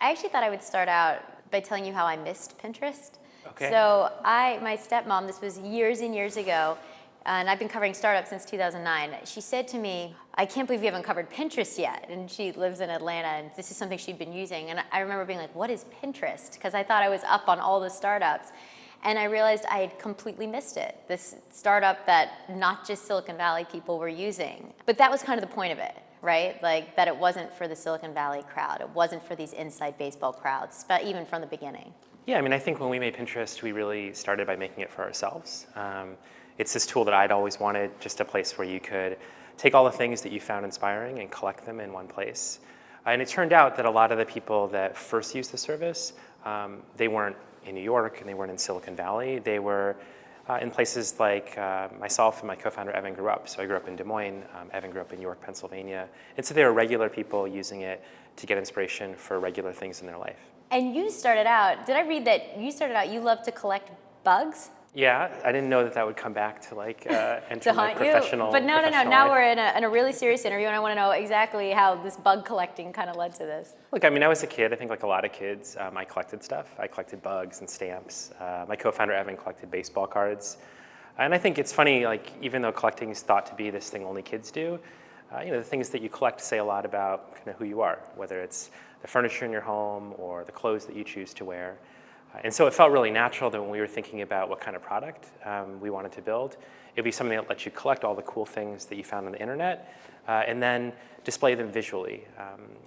I actually thought I would start out by telling you how I missed Pinterest. Okay. So my stepmom, this was years and years ago, and I've been covering startups since 2009. She said to me, I can't believe you haven't covered Pinterest yet. And she lives in Atlanta, and this is something she'd been using. And I remember being like, what is Pinterest? Because I thought I was up on all the startups. And I realized I had completely missed it, this startup that not just Silicon Valley people were using. But that was kind of the point of it, right? Like that it wasn't for the Silicon Valley crowd. It wasn't for these inside baseball crowds, but even from the beginning. Yeah, I mean, I think when we made Pinterest, we really started by making it for ourselves. It's this tool that I'd always wanted, just a place where you could take all the things that you found inspiring and collect them in one place. And it turned out that a lot of the people that first used the service, they weren't in New York and they weren't in Silicon Valley. They were in places like myself and my co-founder Evan grew up. So I grew up in Des Moines. Evan grew up in York, Pennsylvania. And so they were regular people using it to get inspiration for regular things in their life. And you started out, did I read that you started out, you love to collect bugs? Yeah, I didn't know that would come back to like enter To my haunt professional. you. But no. professional Now life. we're in a really serious interview, and I want to know exactly how this bug collecting kind of led to this. Look, I mean, I was a kid. I think like a lot of kids, I collected stuff. I collected bugs and stamps. My co-founder Evan collected baseball cards. And I think it's funny, like even though collecting is thought to be this thing only kids do, the things that you collect say a lot about kind of who you are, whether it's the furniture in your home or the clothes that you choose to wear. And so it felt really natural that when we were thinking about what kind of product we wanted to build, it'd be something that lets you collect all the cool things that you found on the internet and then display them visually.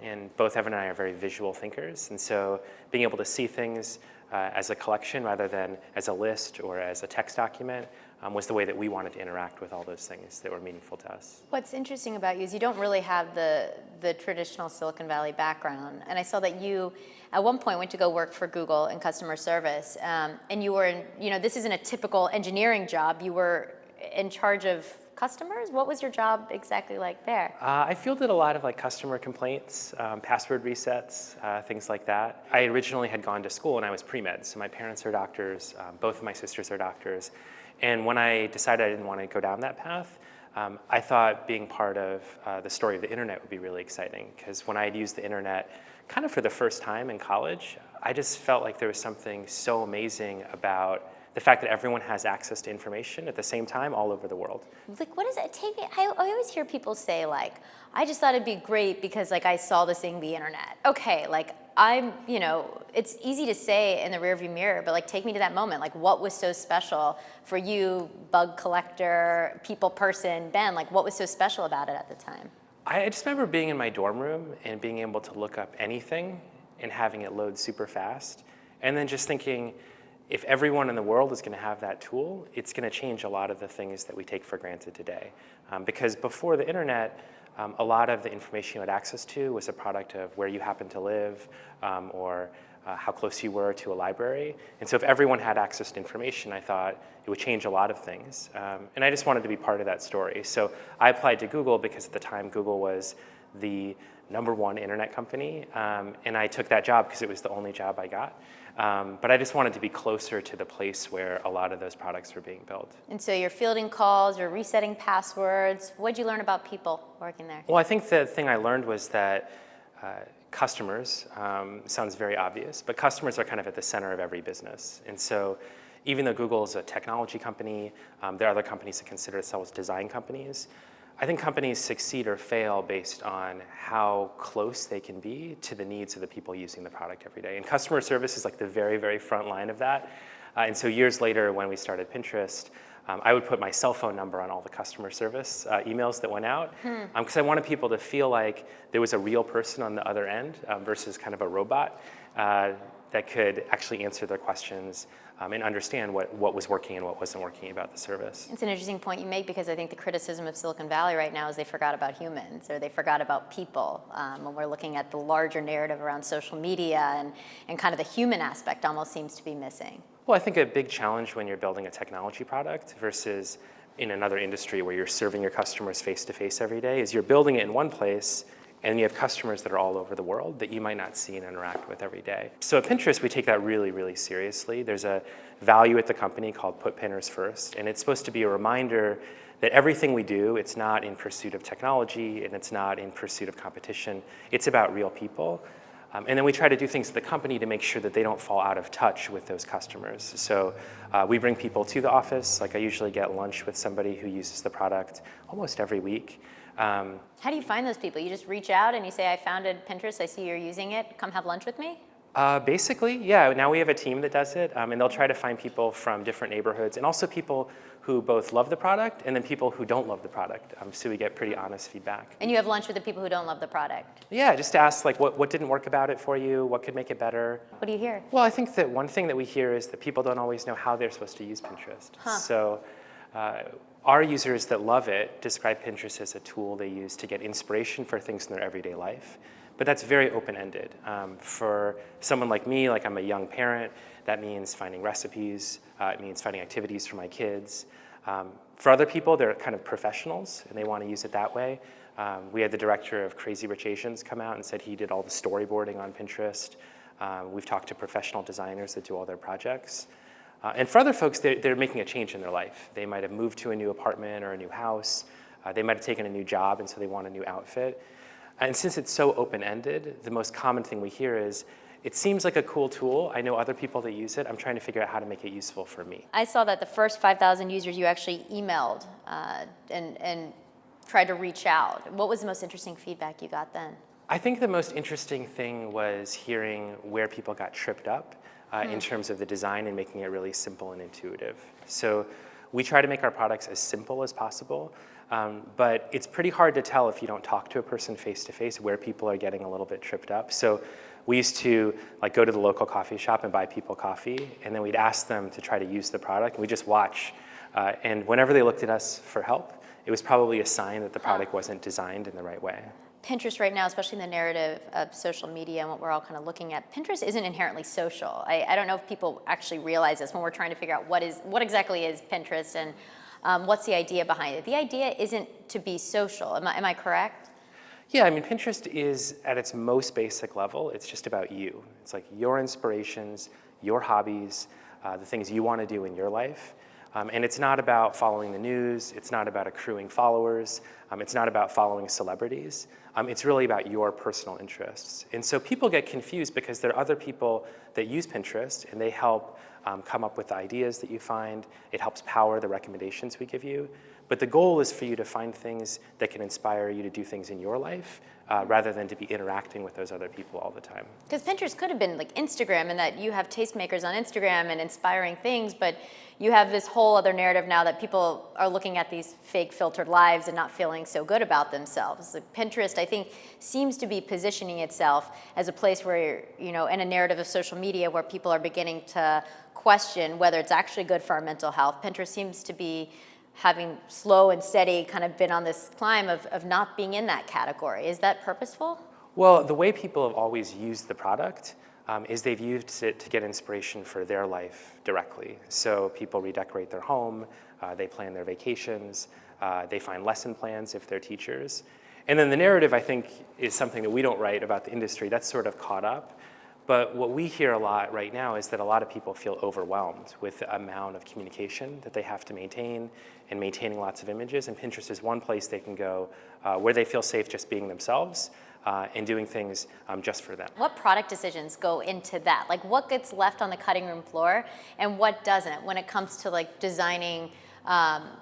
And both Evan and I are very visual thinkers. And so being able to see things as a collection rather than as a list or as a text document was the way that we wanted to interact with all those things that were meaningful to us. What's interesting about you is you don't really have the traditional Silicon Valley background. And I saw that you, at one point, went to go work for Google in customer service. And you were in, this isn't a typical engineering job. You were in charge of customers. What was your job exactly like there? I fielded a lot of like customer complaints, password resets, things like that. I originally had gone to school and I was pre-med, so my parents are doctors, both of my sisters are doctors. And when I decided I didn't want to go down that path, I thought being part of the story of the internet would be really exciting, because when I had used the internet kind of for the first time in college, I just felt like there was something so amazing about the fact that everyone has access to information at the same time all over the world. Like, what does it take? I always hear people say, like, I just thought it'd be great because, like, I saw this thing, the internet. Okay, like, it's easy to say in the rearview mirror, but, like, take me to that moment. Like, what was so special for you, bug collector, people person, Ben? Like, what was so special about it at the time? I just remember being in my dorm room and being able to look up anything and having it load super fast. And then just thinking, if everyone in the world is going to have that tool, it's going to change a lot of the things that we take for granted today. Because before the internet, a lot of the information you had access to was a product of where you happened to live or how close you were to a library. And so if everyone had access to information, I thought it would change a lot of things. And I just wanted to be part of that story. So I applied to Google because at the time Google was the #1 internet company. And I took that job because it was the only job I got. But I just wanted to be closer to the place where a lot of those products were being built. And so you're fielding calls, you're resetting passwords. What did you learn about people working there? Well, I think the thing I learned was that customers, sounds very obvious, but customers are kind of at the center of every business. And so even though Google is a technology company, there are other companies that consider themselves design companies. I think companies succeed or fail based on how close they can be to the needs of the people using the product every day. And customer service is like the very, very front line of that. And so years later, when we started Pinterest, I would put my cell phone number on all the customer service emails that went out, because I wanted people to feel like there was a real person on the other end versus kind of a robot that could actually answer their questions and understand what was working and what wasn't working about the service. It's an interesting point you make, because I think the criticism of Silicon Valley right now is they forgot about humans, or they forgot about people. When we're looking at the larger narrative around social media and kind of the human aspect almost seems to be missing. Well, I think a big challenge when you're building a technology product versus in another industry where you're serving your customers face-to-face every day is you're building it in one place and you have customers that are all over the world that you might not see and interact with every day. So at Pinterest, we take that really, really seriously. There's a value at the company called Put Pinners First, and it's supposed to be a reminder that everything we do, it's not in pursuit of technology and it's not in pursuit of competition. It's about real people. And then we try to do things at the company to make sure that they don't fall out of touch with those customers. So we bring people to the office. Like I usually get lunch with somebody who uses the product almost every week. How do you find those people? You just reach out and you say, I founded Pinterest, I see you're using it, come have lunch with me? Basically, yeah. Now we have a team that does it, and they'll try to find people from different neighborhoods, and also people who both love the product and then people who don't love the product. So we get pretty honest feedback. And you have lunch with the people who don't love the product? Yeah, just to ask like what didn't work about it for you, what could make it better. What do you hear? Well, I think that one thing that we hear is that people don't always know how they're supposed to use Pinterest. So our users that love it describe Pinterest as a tool they use to get inspiration for things in their everyday life. But that's very open-ended. For someone like me, like I'm a young parent, that means finding recipes, it means finding activities for my kids. For other people, they're kind of professionals and they want to use it that way. We had the director of Crazy Rich Asians come out and said he did all the storyboarding on Pinterest. We've talked to professional designers that do all their projects. And for other folks, they're making a change in their life. They might have moved to a new apartment or a new house. They might have taken a new job and so they want a new outfit. And since it's so open-ended, the most common thing we hear is, it seems like a cool tool. I know other people that use it. I'm trying to figure out how to make it useful for me. I saw that the first 5,000 users you actually emailed and tried to reach out. What was the most interesting feedback you got then? I think the most interesting thing was hearing where people got tripped up in terms of the design and making it really simple and intuitive. So we try to make our products as simple as possible. But it's pretty hard to tell if you don't talk to a person face-to-face where people are getting a little bit tripped up. So we used to like go to the local coffee shop and buy people coffee, and then we'd ask them to try to use the product, and we'd just watch. And whenever they looked at us for help, it was probably a sign that the product wasn't designed in the right way. Pinterest right now, especially in the narrative of social media and what we're all kind of looking at, Pinterest isn't inherently social. I don't know if people actually realize this when we're trying to figure out what exactly is Pinterest and what's the idea behind it. The idea isn't to be social. Am I correct? Yeah, I mean, Pinterest is, at its most basic level, it's just about you. It's like your inspirations, your hobbies, the things you want to do in your life. And it's not about following the news. It's not about accruing followers. It's not about following celebrities. It's really about your personal interests. And so people get confused because there are other people that use Pinterest, and they help come up with the ideas that you find. It helps power the recommendations we give you. But the goal is for you to find things that can inspire you to do things in your life rather than to be interacting with those other people all the time. Because Pinterest could have been like Instagram, and that you have tastemakers on Instagram and inspiring things, but you have this whole other narrative now that people are looking at these fake filtered lives and not feeling so good about themselves. Like Pinterest, I think, seems to be positioning itself as a place where, in a narrative of social media where people are beginning to question whether it's actually good for our mental health. Pinterest seems to be having slow and steady kind of been on this climb of not being in that category. Is that purposeful? Well, the way people have always used the product is they've used it to get inspiration for their life directly. So people redecorate their home, they plan their vacations, they find lesson plans if they're teachers. And then the narrative, I think, is something that we don't write about the industry. That's sort of caught up. But what we hear a lot right now is that a lot of people feel overwhelmed with the amount of communication that they have to maintain and maintaining lots of images. And Pinterest is one place they can go where they feel safe just being themselves and doing things just for them. What product decisions go into that? Like what gets left on the cutting room floor and what doesn't when it comes to like designing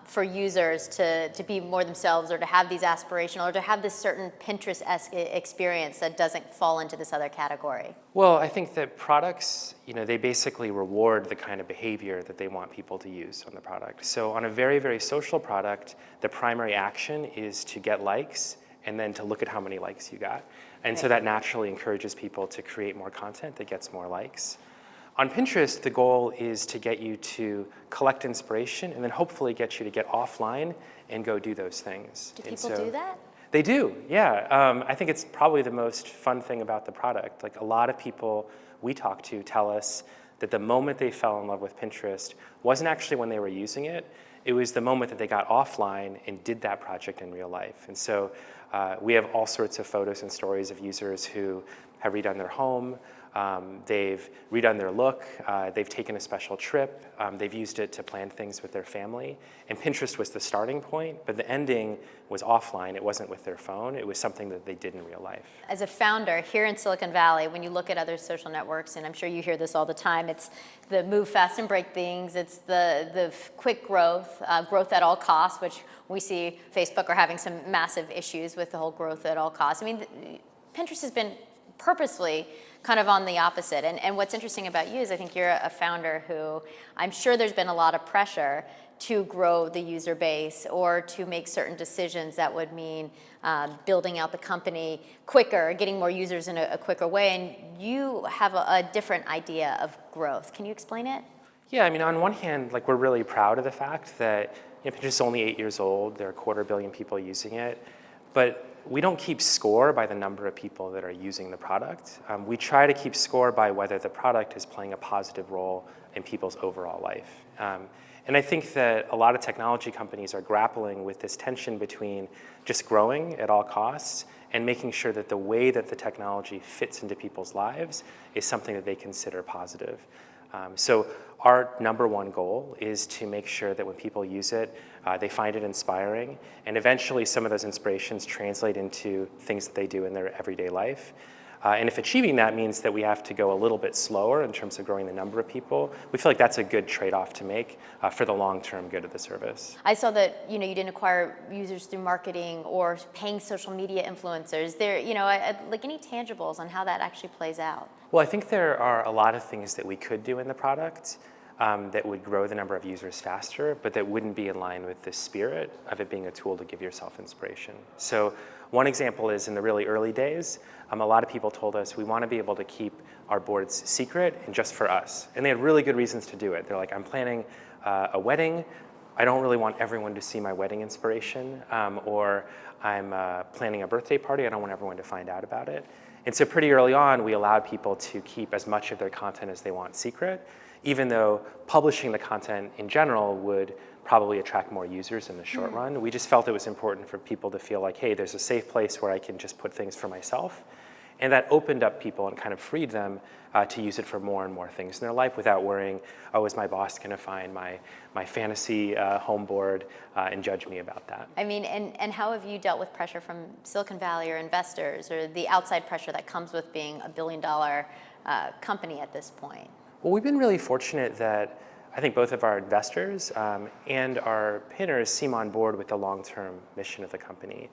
for users to be more themselves or to have these aspirational or to have this certain Pinterest-esque experience that doesn't fall into this other category? Well, I think that products, they basically reward the kind of behavior that they want people to use on the product. So on a very, very social product, the primary action is to get likes and then to look at how many likes you got. And so that naturally encourages people to create more content that gets more likes. On Pinterest, the goal is to get you to collect inspiration and then hopefully get you to get offline and go do those things. Do people do that? They do, yeah. I think it's probably the most fun thing about the product. Like a lot of people we talk to tell us that the moment they fell in love with Pinterest wasn't actually when they were using it. It was the moment that they got offline and did that project in real life. And so we have all sorts of photos and stories of users who have redone their home, They've redone their look. They've taken a special trip. They've used it to plan things with their family. And Pinterest was the starting point, but the ending was offline. It wasn't with their phone. It was something that they did in real life. As a founder here in Silicon Valley, when you look at other social networks, and I'm sure you hear this all the time, it's the move fast and break things. It's the quick growth, growth at all costs, which we see Facebook are having some massive issues with the whole growth at all costs. I mean, Pinterest has been purposely kind of on the opposite. And what's interesting about you is I think you're a founder who, I'm sure there's been a lot of pressure to grow the user base or to make certain decisions that would mean building out the company quicker, getting more users in a quicker way. And you have a different idea of growth. Can you explain it? Yeah, I mean, on one hand, like we're really proud of the fact that Pinterest is only 8 years old. There are 250 million people using it. But we don't keep score by the number of people that are using the product. We try to keep score by whether the product is playing a positive role in people's overall life. And I think that a lot of technology companies are grappling with this tension between just growing at all costs and making sure that the way that the technology fits into people's lives is something that they consider positive. So our number one goal is to make sure that when people use it, they find it inspiring, and eventually some of those inspirations translate into things that they do in their everyday life. And if achieving that means that we have to go a little bit slower in terms of growing the number of people, we feel like that's a good trade-off to make for the long-term good of the service. I saw that you didn't acquire users through marketing or paying social media influencers. There, like any tangibles on how that actually plays out. Well, I think there are a lot of things that we could do in the product that would grow the number of users faster, but that wouldn't be in line with the spirit of it being a tool to give yourself inspiration. So one example is in the really early days, a lot of people told us we want to be able to keep our boards secret and just for us. And they had really good reasons to do it. They're like, I'm planning a wedding. I don't really want everyone to see my wedding inspiration. Or I'm planning a birthday party. I don't want everyone to find out about it. And so pretty early on, we allowed people to keep as much of their content as they want secret, even though publishing the content in general would probably attract more users in the short run. We just felt it was important for people to feel like, hey, there's a safe place where I can just put things for myself. And that opened up people and kind of freed them to use it for more and more things in their life without worrying, oh, is my boss going to find my fantasy home board and judge me about that? I mean, and how have you dealt with pressure from Silicon Valley or investors or the outside pressure that comes with being a billion-dollar company at this point? Well, we've been really fortunate that I think both of our investors and our pinners seem on board with the long-term mission of the company.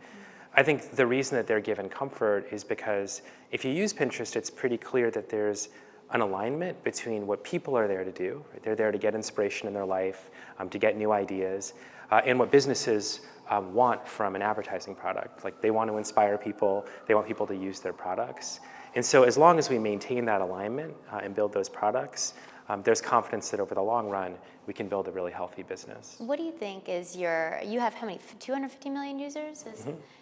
I think the reason that they're given comfort is because if you use Pinterest, it's pretty clear that there's an alignment between what people are there to do. Right? They're there to get inspiration in their life, to get new ideas, and what businesses want from an advertising product. Like they want to inspire people, they want people to use their products. And so as long as we maintain that alignment and build those products, there's confidence that over the long run, we can build a really healthy business. What do you think is you have how many, 250 million users?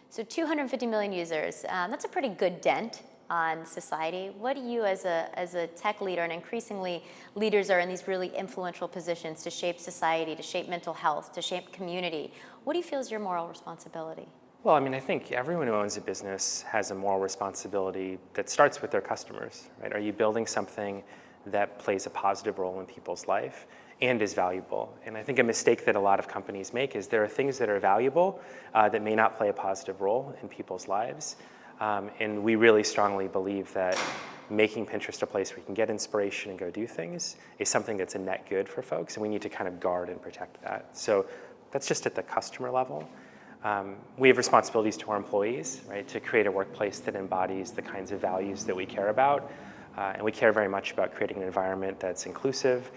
So 250 million users, that's a pretty good dent on society. What do you as a tech leader, and increasingly leaders are in these really influential positions to shape society, to shape mental health, to shape community, what do you feel is your moral responsibility? Well, I mean, I think everyone who owns a business has a moral responsibility that starts with their customers, right? Are you building something that plays a positive role in people's life and is valuable? And I think a mistake that a lot of companies make is there are things that are valuable that may not play a positive role in people's lives. And we really strongly believe that making Pinterest a place where you can get inspiration and go do things is something that's a net good for folks, and we need to kind of guard and protect that. So that's just at the customer level. We have responsibilities to our employees, right, to create a workplace that embodies the kinds of values that we care about. And we care very much about creating an environment that's inclusive,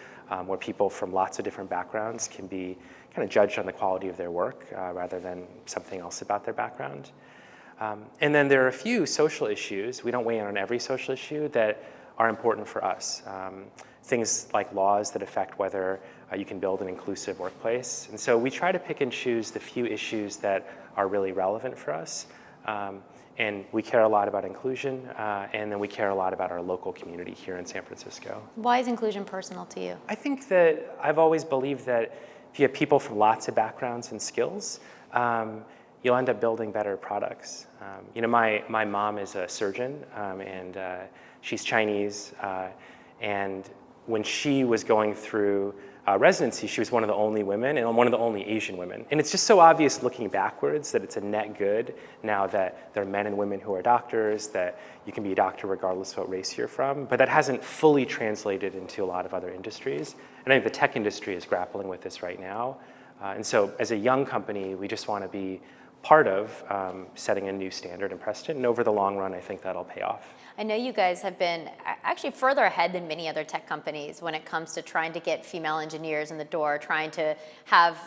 where people from lots of different backgrounds can be kind of judged on the quality of their work rather than something else about their background. And then there are a few social issues, we don't weigh in on every social issue, that are important for us. Things like laws that affect whether you can build an inclusive workplace. And so we try to pick and choose the few issues that are really relevant for us. And we care a lot about inclusion, and then we care a lot about our local community here in San Francisco. Why is inclusion personal to you? I think that I've always believed that if you have people from lots of backgrounds and skills, you'll end up building better products. My mom is a surgeon, and she's Chinese, and when she was going through residency, she was one of the only women and one of the only Asian women. And it's just so obvious looking backwards that it's a net good now that there are men and women who are doctors, that you can be a doctor regardless of what race you're from. But that hasn't fully translated into a lot of other industries. And I think the tech industry is grappling with this right now. And so as a young company, we just want to be part of setting a new standard and precedent. And over the long run, I think that'll pay off. I know you guys have been actually further ahead than many other tech companies when it comes to trying to get female engineers in the door, trying to have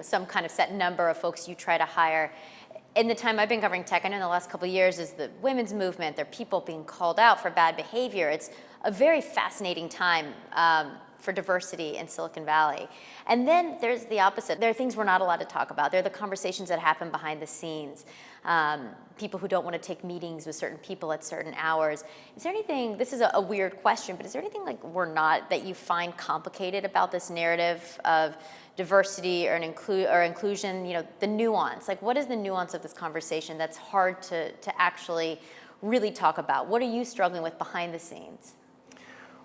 some kind of set number of folks you try to hire. In the time I've been covering tech, I know in the last couple of years is the women's movement, there are people being called out for bad behavior. It's a very fascinating time for diversity in Silicon Valley. And then there's the opposite. There are things we're not allowed to talk about. There are the conversations that happen behind the scenes. People who don't want to take meetings with certain people at certain hours. Is there anything, this is a weird question, but is there anything that you find complicated about this narrative of diversity or inclusion, the nuance? Like, what is the nuance of this conversation that's hard to actually really talk about? What are you struggling with behind the scenes?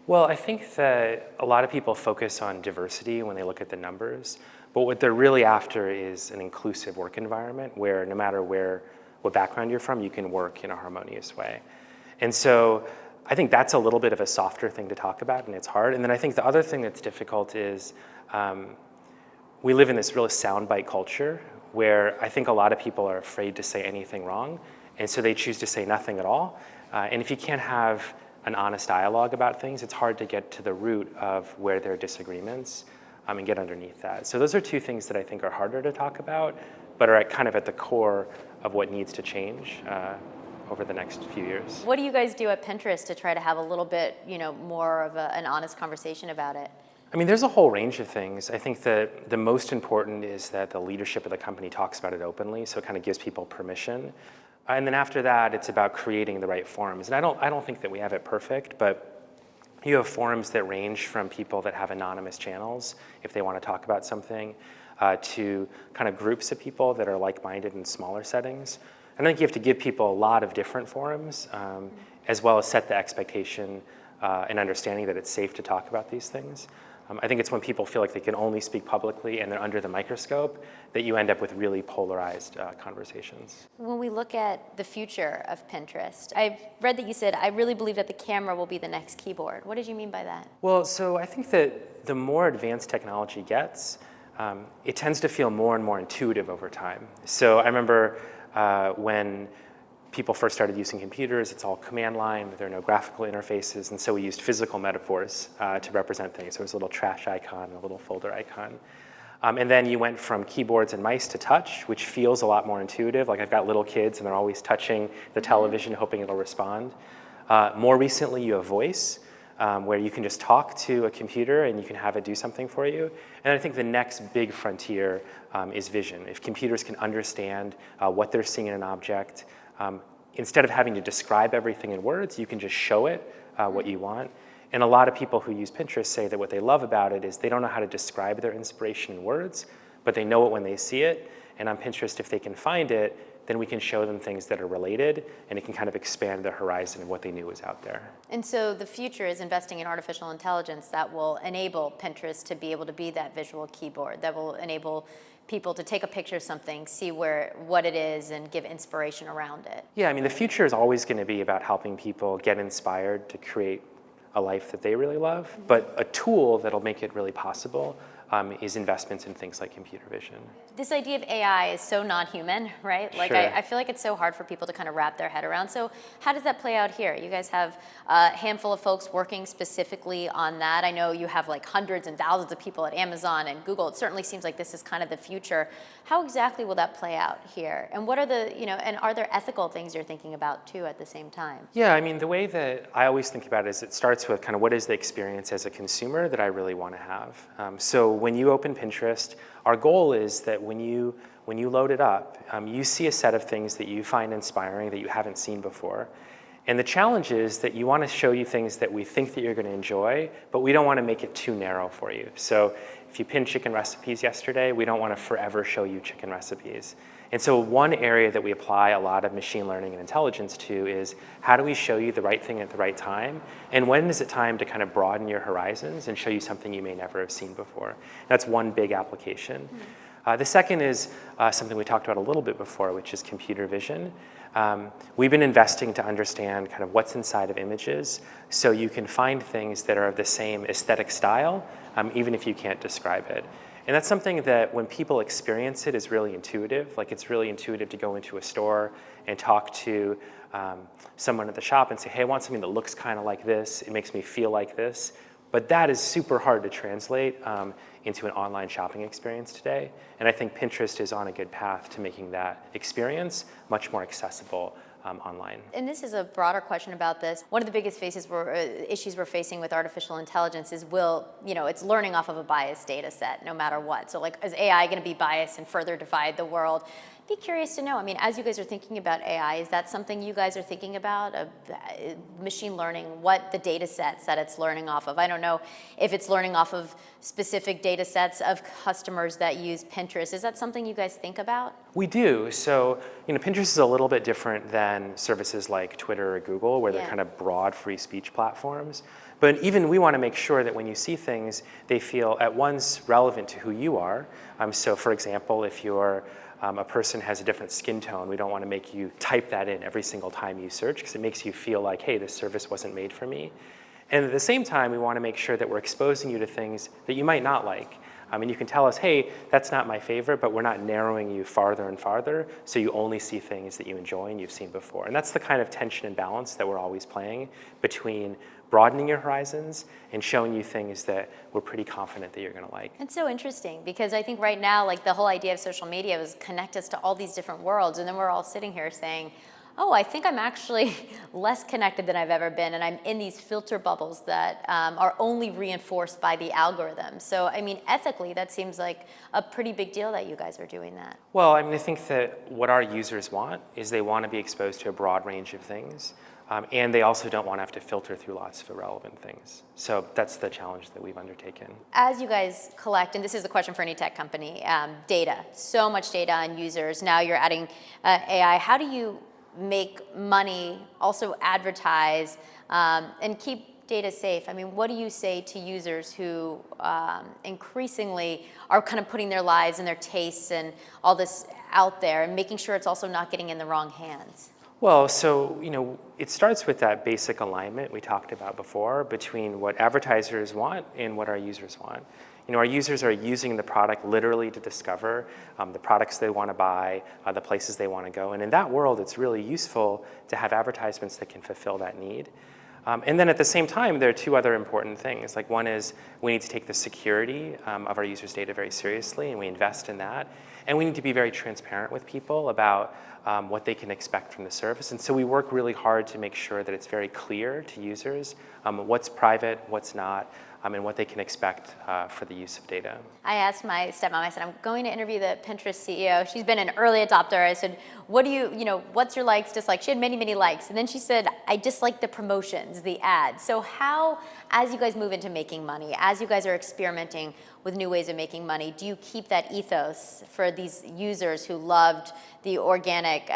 Well, I think that a lot of people focus on diversity when they look at the numbers, but what they're really after is an inclusive work environment where no matter what background you're from, you can work in a harmonious way. And so I think that's a little bit of a softer thing to talk about, and it's hard. And then I think the other thing that's difficult is we live in this real soundbite culture where I think a lot of people are afraid to say anything wrong, and so they choose to say nothing at all. And if you can't have an honest dialogue about things, it's hard to get to the root of where there are disagreements and get underneath that. So those are two things that I think are harder to talk about, but are kind of at the core of what needs to change over the next few years. What do you guys do at Pinterest to try to have a little bit, more of an honest conversation about it? I mean, there's a whole range of things. I think that the most important is that the leadership of the company talks about it openly, so it kind of gives people permission. And then after that, it's about creating the right forums. And I don't think that we have it perfect, but you have forums that range from people that have anonymous channels, if they want to talk about something, to kind of groups of people that are like-minded in smaller settings. And I think you have to give people a lot of different forums, as well as set the expectation and understanding that it's safe to talk about these things. I think it's when people feel like they can only speak publicly and they're under the microscope that you end up with really polarized conversations. When we look at the future of Pinterest, I've read that you said, I really believe that the camera will be the next keyboard. What did you mean by that? Well, so I think that the more advanced technology gets, it tends to feel more and more intuitive over time. So I remember when people first started using computers, it's all command line, there are no graphical interfaces, and so we used physical metaphors to represent things. There was a little trash icon, a little folder icon. And then you went from keyboards and mice to touch, which feels a lot more intuitive. Like I've got little kids and they're always touching the television hoping it'll respond. More recently, you have voice, where you can just talk to a computer and you can have it do something for you. And I think the next big frontier is vision. If computers can understand what they're seeing in an object, instead of having to describe everything in words, you can just show it what you want. And a lot of people who use Pinterest say that what they love about it is they don't know how to describe their inspiration in words, but they know it when they see it. And on Pinterest, if they can find it, then we can show them things that are related, and it can kind of expand their horizon of what they knew was out there. And so the future is investing in artificial intelligence that will enable Pinterest to be able to be that visual keyboard, that will enable people to take a picture of something, see what it is, and give inspiration around it. Yeah, I mean, the future is always going to be about helping people get inspired to create a life that they really love, but a tool that'll make it really possible is investments in things like computer vision. This idea of AI is so non-human, right? Like, Sure. I feel like it's so hard for people to kind of wrap their head around. So how does that play out here? You guys have a handful of folks working specifically on that. I know you have like hundreds and thousands of people at Amazon and Google. It certainly seems like this is kind of the future. How exactly will that play out here? And what are the, and are there ethical things you're thinking about too at the same time? Yeah, I mean, the way that I always think about it is it starts with kind of what is the experience as a consumer that I really want to have. So when you open Pinterest, our goal is that when you load it up, you see a set of things that you find inspiring that you haven't seen before. And the challenge is that you want to show you things that we think that you're going to enjoy, but we don't want to make it too narrow for you. So if you pinned chicken recipes yesterday, we don't want to forever show you chicken recipes. And so one area that we apply a lot of machine learning and intelligence to is how do we show you the right thing at the right time? And when is it time to kind of broaden your horizons and show you something you may never have seen before? That's one big application. The second is something we talked about a little bit before, which is computer vision. We've been investing to understand kind of what's inside of images so you can find things that are of the same aesthetic style, even if you can't describe it. And that's something that when people experience it is really intuitive. Like it's really intuitive to go into a store and talk to someone at the shop and say, hey, I want something that looks kind of like this. It makes me feel like this. But that is super hard to translate into an online shopping experience today. And I think Pinterest is on a good path to making that experience much more accessible online. And this is a broader question about this. One of the biggest issues we're facing with artificial intelligence is it's learning off of a biased data set no matter what. So like, is AI going to be biased and further divide the world? Be curious to know, I mean, as you guys are thinking about AI, is that something you guys are thinking about, machine learning, what the data sets that it's learning off of? I don't know if it's learning off of specific data sets of customers that use Pinterest. Is that something you guys think about? We do. So, Pinterest is a little bit different than services like Twitter or Google, where they're kind of broad free speech platforms. But even we want to make sure that when you see things, they feel at once relevant to who you are. So for example, if you're a person has a different skin tone, we don't want to make you type that in every single time you search because it makes you feel like, hey, this service wasn't made for me. And at the same time, we want to make sure that we're exposing you to things that you might not like. And you can tell us, hey, that's not my favorite, but we're not narrowing you farther and farther, so you only see things that you enjoy and you've seen before. And that's the kind of tension and balance that we're always playing between broadening your horizons and showing you things that we're pretty confident that you're going to like. It's so interesting because I think right now, like the whole idea of social media was connect us to all these different worlds, and then we're all sitting here saying, oh, I think I'm actually less connected than I've ever been, and I'm in these filter bubbles that are only reinforced by the algorithm. So, I mean, ethically, that seems like a pretty big deal that you guys are doing that. Well, I think that what our users want is they want to be exposed to a broad range of things, and they also don't want to have to filter through lots of irrelevant things. So that's the challenge that we've undertaken. As you guys collect, and this is the question for any tech company, data, so much data on users, now you're adding AI, how do you make money, also advertise, and keep data safe? I mean, what do you say to users who increasingly are kind of putting their lives and their tastes and all this out there and making sure it's also not getting in the wrong hands? Well, so, it starts with that basic alignment we talked about before between what advertisers want and what our users want. Our users are using the product literally to discover the products they want to buy, the places they want to go. And in that world, it's really useful to have advertisements that can fulfill that need. And then at the same time, there are two other important things. Like one is we need to take the security of our users' data very seriously, and we invest in that. And we need to be very transparent with people about what they can expect from the service. And so we work really hard to make sure that it's very clear to users what's private, what's not, and what they can expect for the use of data. I asked my stepmom, I said, I'm going to interview the Pinterest CEO. She's been an early adopter. I said, what's your likes, dislikes? She had many, many likes. And then she said, I dislike the promotions, the ads. So how, as you guys move into making money, as you guys are experimenting with new ways of making money, do you keep that ethos for these users who loved the organic,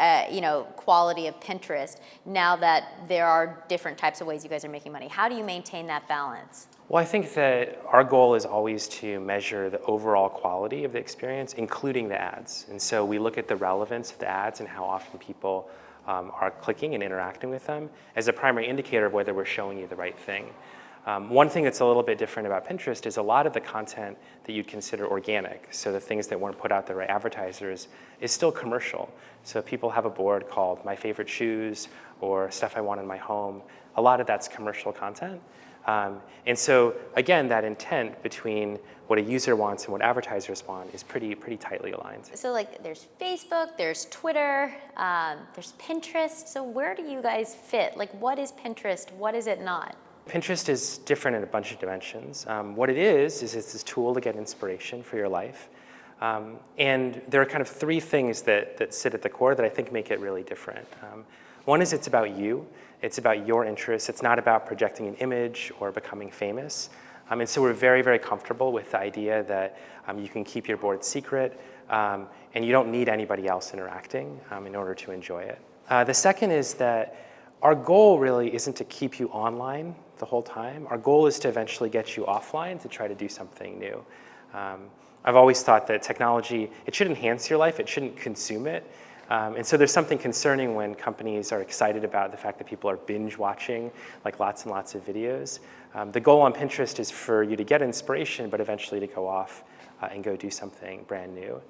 quality of Pinterest now that there are different types of ways you guys are making money? How do you maintain that balance? Well, I think that our goal is always to measure the overall quality of the experience, including the ads. And so we look at the relevance of the ads and how often people are clicking and interacting with them as a primary indicator of whether we're showing you the right thing. One thing that's a little bit different about Pinterest is a lot of the content that you'd consider organic, so the things that weren't put out there by advertisers, is still commercial. So people have a board called My Favorite Shoes or Stuff I Want in My Home. A lot of that's commercial content. And so, again, that intent between what a user wants and what advertisers want is pretty tightly aligned. So like there's Facebook, there's Twitter, there's Pinterest. So where do you guys fit? Like what is Pinterest? What is it not? Pinterest is different in a bunch of dimensions. What it is it's this tool to get inspiration for your life. And there are kind of three things that sit at the core that I think make it really different. One is it's about you. It's about your interests. It's not about projecting an image or becoming famous. And so we're very, very comfortable with the idea that you can keep your board secret. and you don't need anybody else interacting in order to enjoy it. The second is that our goal really isn't to keep you online the whole time. Our goal is to eventually get you offline to try to do something new. I've always thought that technology, it should enhance your life, it shouldn't consume it. And so there's something concerning when companies are excited about the fact that people are binge watching like lots and lots of videos. The goal on Pinterest is for you to get inspiration, but eventually to go off and go do something brand new.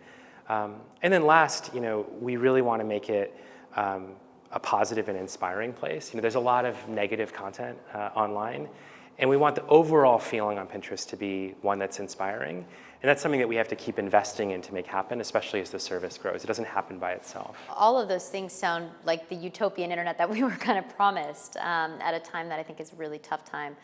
And then last, we really want to make it a positive and inspiring place. There's a lot of negative content online, and we want the overall feeling on Pinterest to be one that's inspiring. And that's something that we have to keep investing in to make happen, especially as the service grows. It doesn't happen by itself. All of those things sound like the utopian internet that we were kind of promised at a time that I think is a really tough time.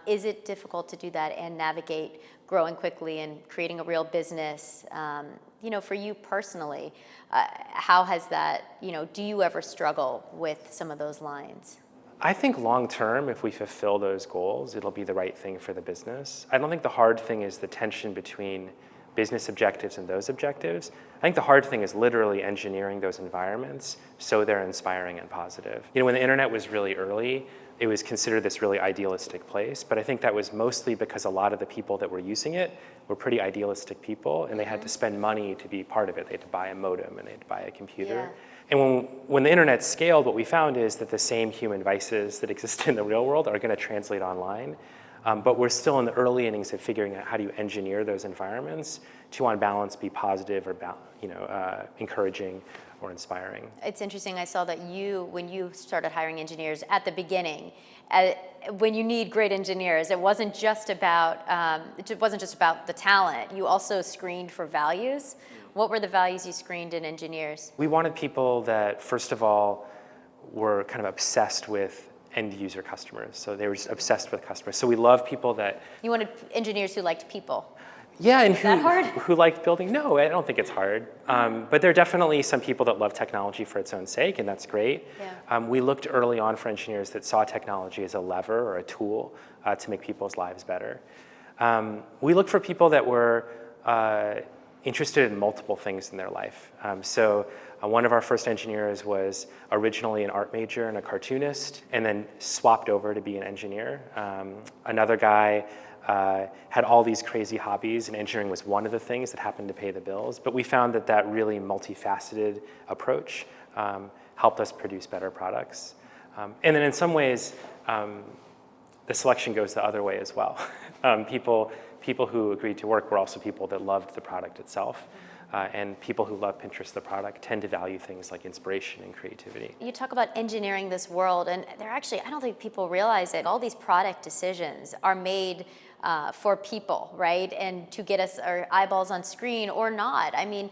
Is it difficult to do that and navigate growing quickly and creating a real business? For you personally, how has that, do you ever struggle with some of those lines? I think long term, if we fulfill those goals, it'll be the right thing for the business. I don't think the hard thing is the tension between business objectives and those objectives. I think the hard thing is literally engineering those environments so they're inspiring and positive. When the internet was really early, it was considered this really idealistic place, but I think that was mostly because a lot of the people that were using it were pretty idealistic people, and they had to spend money to be part of it. They had to buy a modem and they had to buy a computer. Yeah. And when the internet scaled, what we found is that the same human vices that exist in the real world are going to translate online. But we're still in the early innings of figuring out how do you engineer those environments to, on balance, be positive or encouraging or inspiring. It's interesting. I saw that when you started hiring engineers at the beginning, when you need great engineers, it wasn't just about the talent. You also screened for values. What were the values you screened in engineers? We wanted people that, first of all, were kind of obsessed with end user customers. So they were just obsessed with customers. So we love people that... You wanted engineers who liked people. Yeah, and who liked building? No, I don't think it's hard. But there are definitely some people that love technology for its own sake, and that's great. Yeah. We looked early on for engineers that saw technology as a lever or a tool to make people's lives better. We looked for people that were interested in multiple things in their life. So one of our first engineers was originally an art major and a cartoonist, and then swapped over to be an engineer. Another guy had all these crazy hobbies, and engineering was one of the things that happened to pay the bills. But we found that really multifaceted approach helped us produce better products. And then in some ways, the selection goes the other way as well. People who agreed to work were also people that loved the product itself. And people who love Pinterest, the product, tend to value things like inspiration and creativity. You talk about engineering this world, and I don't think people realize it. All these product decisions are made for people, right? And to get us our eyeballs on screen or not. I mean,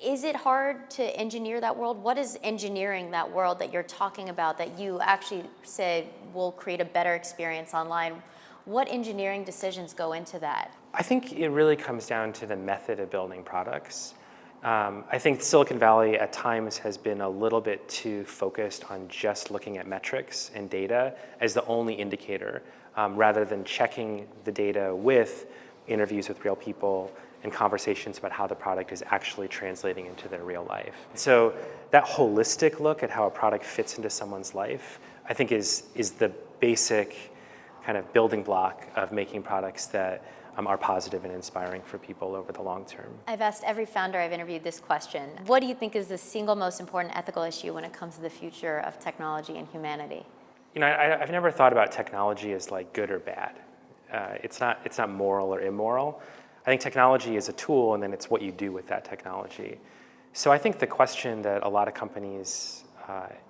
is it hard to engineer that world? What is engineering that world that you're talking about that you actually say will create a better experience online? What engineering decisions go into that? I think it really comes down to the method of building products. I think Silicon Valley at times has been a little bit too focused on just looking at metrics and data as the only indicator, rather than checking the data with interviews with real people and conversations about how the product is actually translating into their real life. So that holistic look at how a product fits into someone's life, I think is the basic kind of building block of making products that are positive and inspiring for people over the long term. I've asked every founder I've interviewed this question. What do you think is the single most important ethical issue when it comes to the future of technology and humanity? I've never thought about technology as like good or bad. It's not moral or immoral. I think technology is a tool, and then it's what you do with that technology. So I think the question that a lot of companies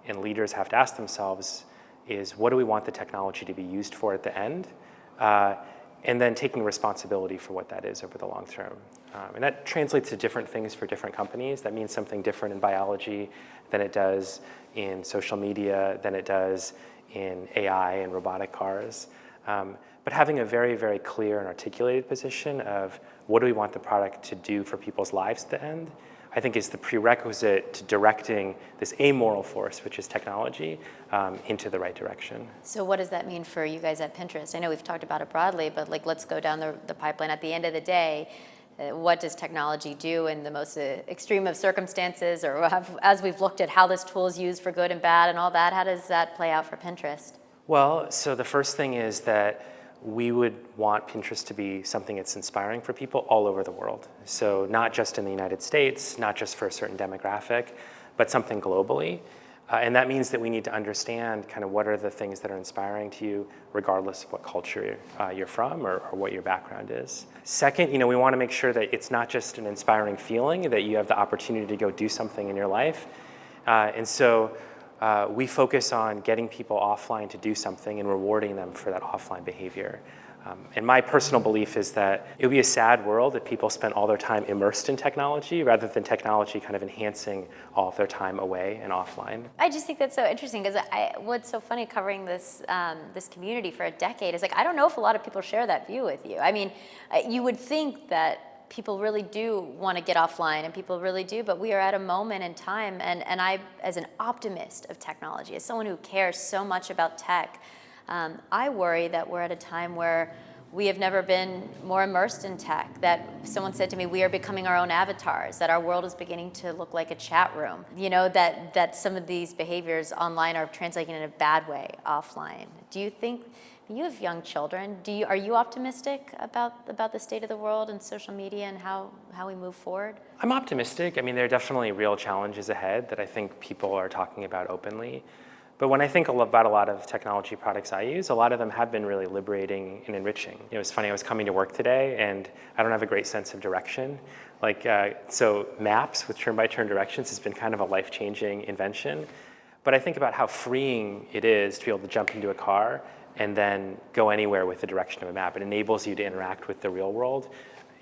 and leaders have to ask themselves is, what do we want the technology to be used for at the end? And then taking responsibility for what that is over the long term. And that translates to different things for different companies. That means something different in biology than it does in social media, than it does in AI and robotic cars. But having a very, very clear and articulated position of what do we want the product to do for people's lives at the end, I think is the prerequisite to directing this amoral force, which is technology, into the right direction. So what does that mean for you guys at Pinterest? I know we've talked about it broadly, but let's go down the pipeline. At the end of the day, What does technology do in the most extreme of circumstances, or as we've looked at how this tool is used for good and bad and all that, how does that play out for Pinterest? Well, so the first thing is that we would want Pinterest to be something that's inspiring for people all over the world. So not just in the United States, not just for a certain demographic, but something globally. And that means that we need to understand kind of what are the things that are inspiring to you, regardless of what culture you're from or what your background is. Second, we want to make sure that it's not just an inspiring feeling, that you have the opportunity to go do something in your life. And so we focus on getting people offline to do something and rewarding them for that offline behavior. And my personal belief is that it would be a sad world if people spent all their time immersed in technology rather than technology kind of enhancing all of their time away and offline. I just think that's so interesting because what's so funny covering this this community for a decade is like, I don't know if a lot of people share that view with you. I mean, you would think that people really do want to get offline, and people really do, but we are at a moment in time, and I, as an optimist of technology, as someone who cares so much about tech, I worry that we're at a time where we have never been more immersed in tech, that someone said to me, we are becoming our own avatars, that our world is beginning to look like a chat room, that some of these behaviors online are translating in a bad way offline. Do you think, you have young children, are you optimistic about the state of the world and social media and how we move forward? I'm optimistic. I mean, there are definitely real challenges ahead that I think people are talking about openly. But when I think about a lot of technology products I use, a lot of them have been really liberating and enriching. It's funny, I was coming to work today and I don't have a great sense of direction. So maps with turn-by-turn directions has been kind of a life-changing invention. But I think about how freeing it is to be able to jump into a car and then go anywhere with the direction of a map. It enables you to interact with the real world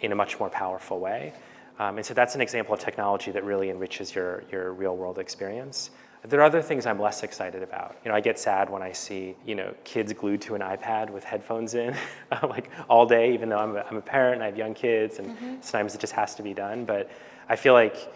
in a much more powerful way. And so that's an example of technology that really enriches your real-world experience. There are other things I'm less excited about. I get sad when I see, kids glued to an iPad with headphones in, like all day, even though I'm a parent and I have young kids, and sometimes it just has to be done. But I feel like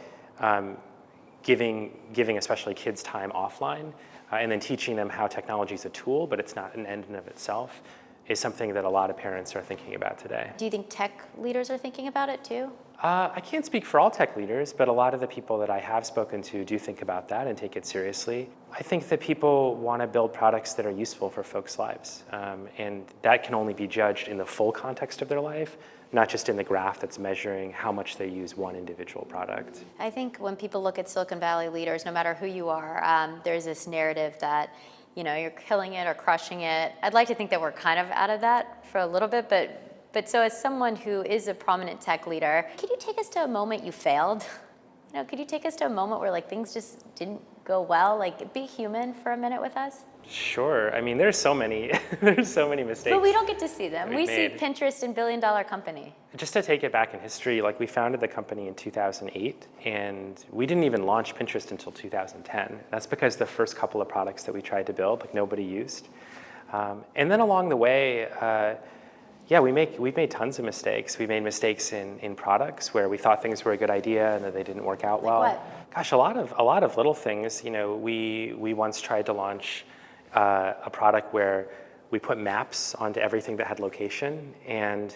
giving especially kids time offline and then teaching them how technology is a tool, but it's not an end in of itself, is something that a lot of parents are thinking about today. Do you think tech leaders are thinking about it too? I can't speak for all tech leaders, but a lot of the people that I have spoken to do think about that and take it seriously. I think that people want to build products that are useful for folks' lives, and that can only be judged in the full context of their life, not just in the graph that's measuring how much they use one individual product. I think when people look at Silicon Valley leaders, no matter who you are, there's this narrative that you're killing it or crushing it. I'd like to think that we're kind of out of that for a little bit, but so as someone who is a prominent tech leader, could you take us to a moment you failed? Could you take us to a moment where things just didn't go well? Be human for a minute with us. Sure. I mean, there's so many mistakes. But we don't get to see them. We see made. Pinterest and billion-dollar company. Just to take it back in history, we founded the company in 2008, and we didn't even launch Pinterest until 2010. That's because the first couple of products that we tried to build, nobody used. And then along the way, we've made tons of mistakes. We made mistakes in products where we thought things were a good idea and that they didn't work out well. What? Gosh, a lot of little things. We once tried to launch a product where we put maps onto everything that had location, and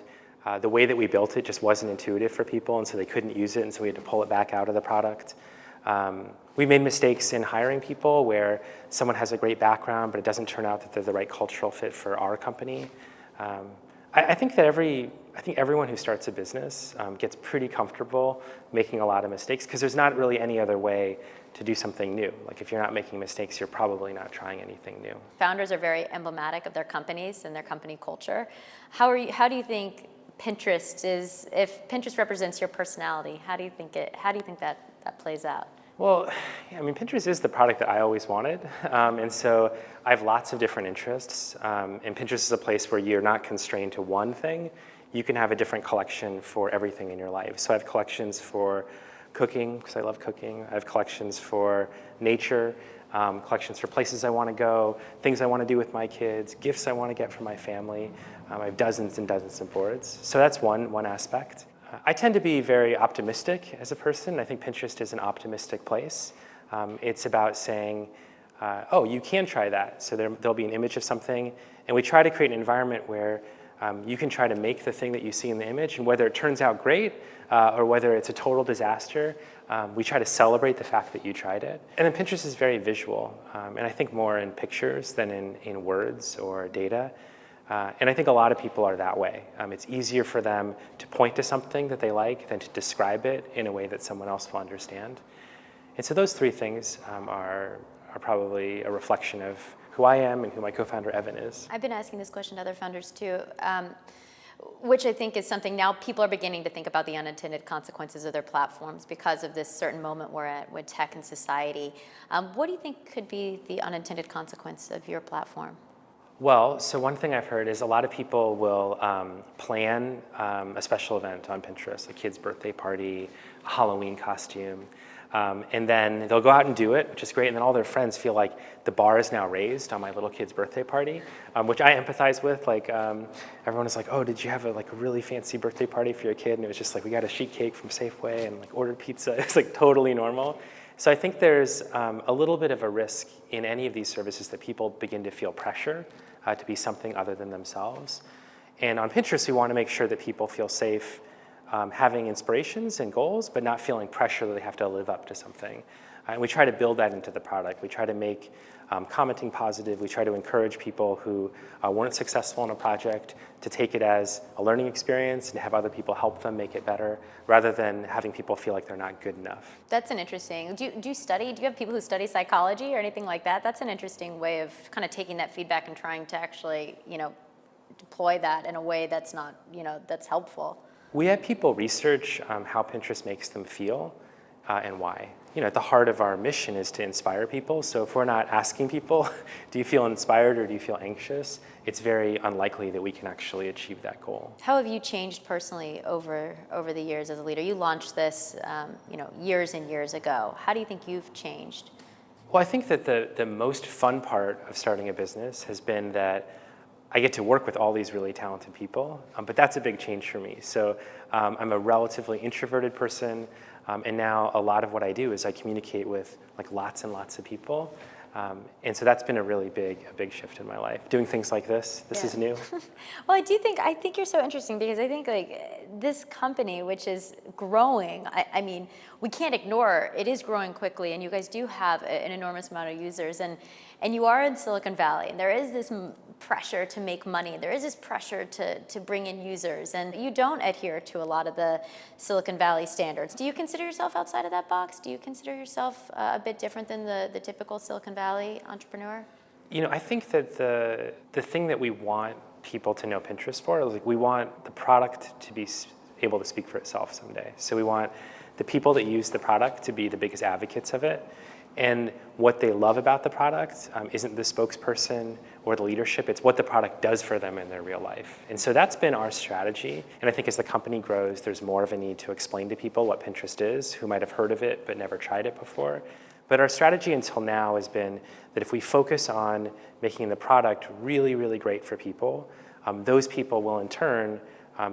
the way that we built it just wasn't intuitive for people, and so they couldn't use it, and so we had to pull it back out of the product. We made mistakes in hiring people where someone has a great background, but it doesn't turn out that they're the right cultural fit for our company. I think everyone who starts a business gets pretty comfortable making a lot of mistakes because there's not really any other way to do something new. If you're not making mistakes, you're probably not trying anything new. Founders are very emblematic of their companies and their company culture. How do you think Pinterest is? If Pinterest represents your personality, how do you think that plays out? Well, Pinterest is the product that I always wanted, and so I have lots of different interests, and Pinterest is a place where you're not constrained to one thing. You can have a different collection for everything in your life. So I have collections for cooking, because I love cooking. I have collections for nature, collections for places I want to go, things I want to do with my kids, gifts I want to get for my family. I have dozens and dozens of boards. So that's one aspect. I tend to be very optimistic as a person. I think Pinterest is an optimistic place. It's about saying, you can try that. So there'll be an image of something. And we try to create an environment where You can try to make the thing that you see in the image, and whether it turns out great or whether it's a total disaster, we try to celebrate the fact that you tried it. And then Pinterest is very visual, and I think more in pictures than in words or data. And I think a lot of people are that way. It's easier for them to point to something that they like than to describe it in a way that someone else will understand. And so those three things are probably a reflection of who I am and who my co-founder Evan is. I've been asking this question to other founders too, which I think is something now people are beginning to think about the unintended consequences of their platforms because of this certain moment we're at with tech and society. What do you think could be the unintended consequence of your platform? Well, so one thing I've heard is a lot of people will plan a special event on Pinterest, a kid's birthday party, a Halloween costume, and then they'll go out and do it, which is great, and then all their friends feel like the bar is now raised on my little kid's birthday party, which I empathize with. Like everyone is like, oh, did you have a really fancy birthday party for your kid? And it was just like, we got a sheet cake from Safeway and ordered pizza. It's totally normal. So I think there's a little bit of a risk in any of these services that people begin to feel pressure to be something other than themselves. And on Pinterest, we want to make sure that people feel safe having inspirations and goals, but not feeling pressure that they have to live up to something. And we try to build that into the product. We try to make commenting positive. We try to encourage people who weren't successful in a project to take it as a learning experience and have other people help them make it better, rather than having people feel like they're not good enough. That's an interesting, do you have people who study psychology or anything like that? That's an interesting way of kind of taking that feedback and trying to actually, deploy that in a way that's not, that's helpful. We had people research how Pinterest makes them feel and why. At the heart of our mission is to inspire people. So if we're not asking people, do you feel inspired or do you feel anxious? It's very unlikely that we can actually achieve that goal. How have you changed personally over the years as a leader? You launched this, years and years ago. How do you think you've changed? Well, I think that the most fun part of starting a business has been that I get to work with all these really talented people, but that's a big change for me. So I'm a relatively introverted person, and now a lot of what I do is I communicate with lots and lots of people. And so that's been a really big shift in my life. Doing things like this is new. Well, I think you're so interesting because I think this company, which is growing, I mean, we can't ignore it is growing quickly, and you guys do have an enormous amount of users, and you are in Silicon Valley, and there is this pressure to make money. There is this pressure to bring in users, and you don't adhere to a lot of the Silicon Valley standards. Do you consider yourself outside of that box? Do you consider yourself a bit different than the typical Silicon Valley entrepreneur? I think that the thing that we want people to know Pinterest for is we want the product to be able to speak for itself someday. So we want the people that use the product to be the biggest advocates of it. And what they love about the product isn't the spokesperson or the leadership, it's what the product does for them in their real life. And so that's been our strategy. And I think as the company grows, there's more of a need to explain to people what Pinterest is, who might have heard of it but never tried it before. But our strategy until now has been that if we focus on making the product really, really great for people, those people will in turn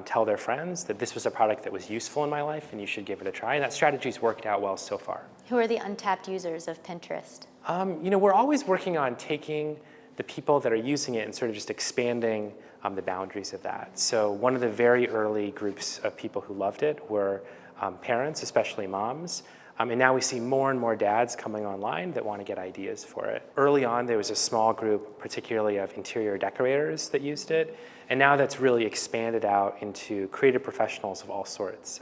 tell their friends that this was a product that was useful in my life and you should give it a try. And that strategy's worked out well so far. Who are the untapped users of Pinterest? We're always working on taking the people that are using it and sort of just expanding the boundaries of that. So one of the very early groups of people who loved it were parents, especially moms. And now we see more and more dads coming online that want to get ideas for it. Early on, there was a small group, particularly of interior decorators that used it. And now that's really expanded out into creative professionals of all sorts.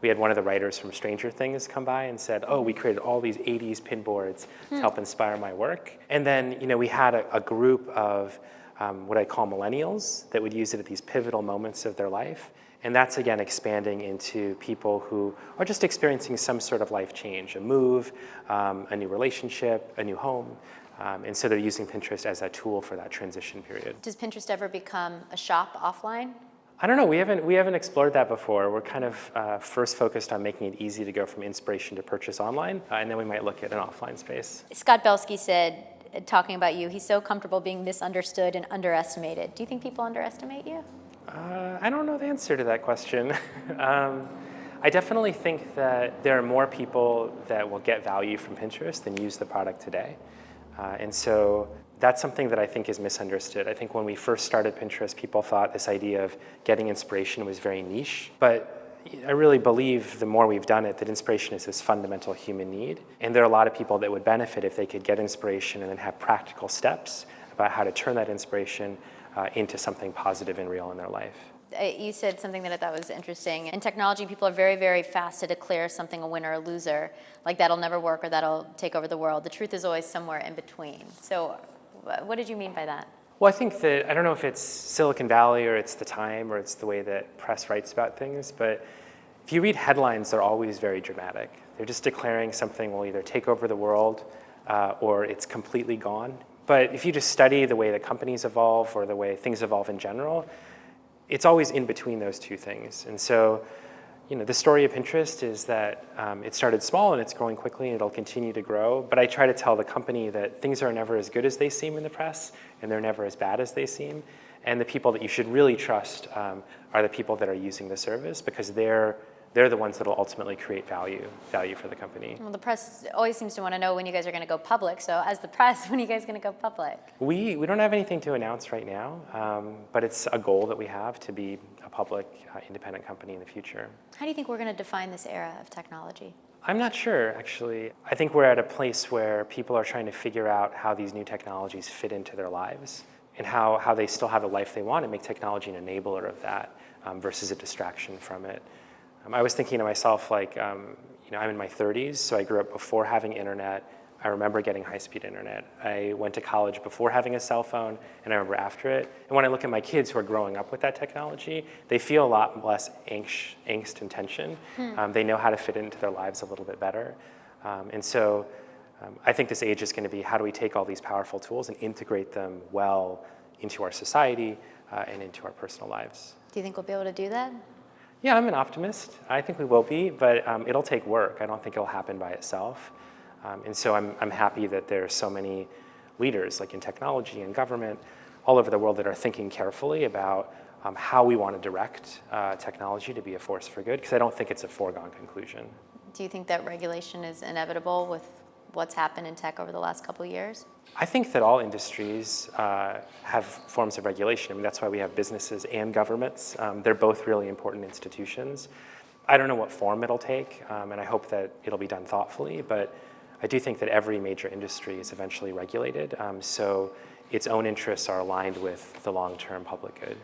We had one of the writers from Stranger Things come by and said, oh, we created all these 80s pin boards to help inspire my work. And then, we had a group of what I call millennials that would use it at these pivotal moments of their life. And that's, again, expanding into people who are just experiencing some sort of life change, a move, a new relationship, a new home. And so they're using Pinterest as a tool for that transition period. Does Pinterest ever become a shop offline? I don't know. We haven't explored that before. We're kind of first focused on making it easy to go from inspiration to purchase online, and then we might look at an offline space. Scott Belsky said, talking about you, he's so comfortable being misunderstood and underestimated. Do you think people underestimate you? I don't know the answer to that question. I definitely think that there are more people that will get value from Pinterest than use the product today. And so That's something that I think is misunderstood. I think when we first started Pinterest, people thought this idea of getting inspiration was very niche. But I really believe the more we've done it, that inspiration is this fundamental human need. And there are a lot of people that would benefit if they could get inspiration and then have practical steps about how to turn that inspiration into something positive and real in their life. You said something that I thought was interesting. In technology, people are very, very fast to declare something a winner or loser, like that'll never work or that'll take over the world. The truth is always somewhere in between. So what did you mean by that? Well, I think that, I don't know if it's Silicon Valley or it's the time or it's the way that press writes about things, but if you read headlines, they're always very dramatic. They're just declaring something will either take over the world or it's completely gone. But if you just study the way that companies evolve or the way things evolve in general, it's always in between those two things. And so, the story of Pinterest is that it started small and it's growing quickly and it'll continue to grow. But I try to tell the company that things are never as good as they seem in the press and they're never as bad as they seem. And the people that you should really trust are the people that are using the service, because they're the ones that will ultimately create value for the company. Well, the press always seems to want to know when you guys are going to go public. So as the press, when are you guys going to go public? We don't have anything to announce right now, but it's a goal that we have to be a public, independent company in the future. How do you think we're going to define this era of technology? I'm not sure, actually. I think we're at a place where people are trying to figure out how these new technologies fit into their lives and how they still have the life they want, and make technology an enabler of that versus a distraction from it. I was thinking to myself, I'm in my 30s, so I grew up before having internet. I remember getting high-speed internet. I went to college before having a cell phone, and I remember after it. And when I look at my kids who are growing up with that technology, they feel a lot less angst and tension. They know how to fit into their lives a little bit better. And so I think this age is going to be, how do we take all these powerful tools and integrate them well into our society and into our personal lives? Do you think we'll be able to do that? Yeah, I'm an optimist. I think we will be, but it'll take work. I don't think it'll happen by itself. And so I'm happy that there are so many leaders, like in technology and government, all over the world, that are thinking carefully about how we want to direct technology to be a force for good, because I don't think it's a foregone conclusion. Do you think that regulation is inevitable with what's happened in tech over the last couple of years? I think that all industries have forms of regulation. I mean, that's why we have businesses and governments. They're both really important institutions. I don't know what form it'll take, and I hope that it'll be done thoughtfully, but I do think that every major industry is eventually regulated, so its own interests are aligned with the long-term public good.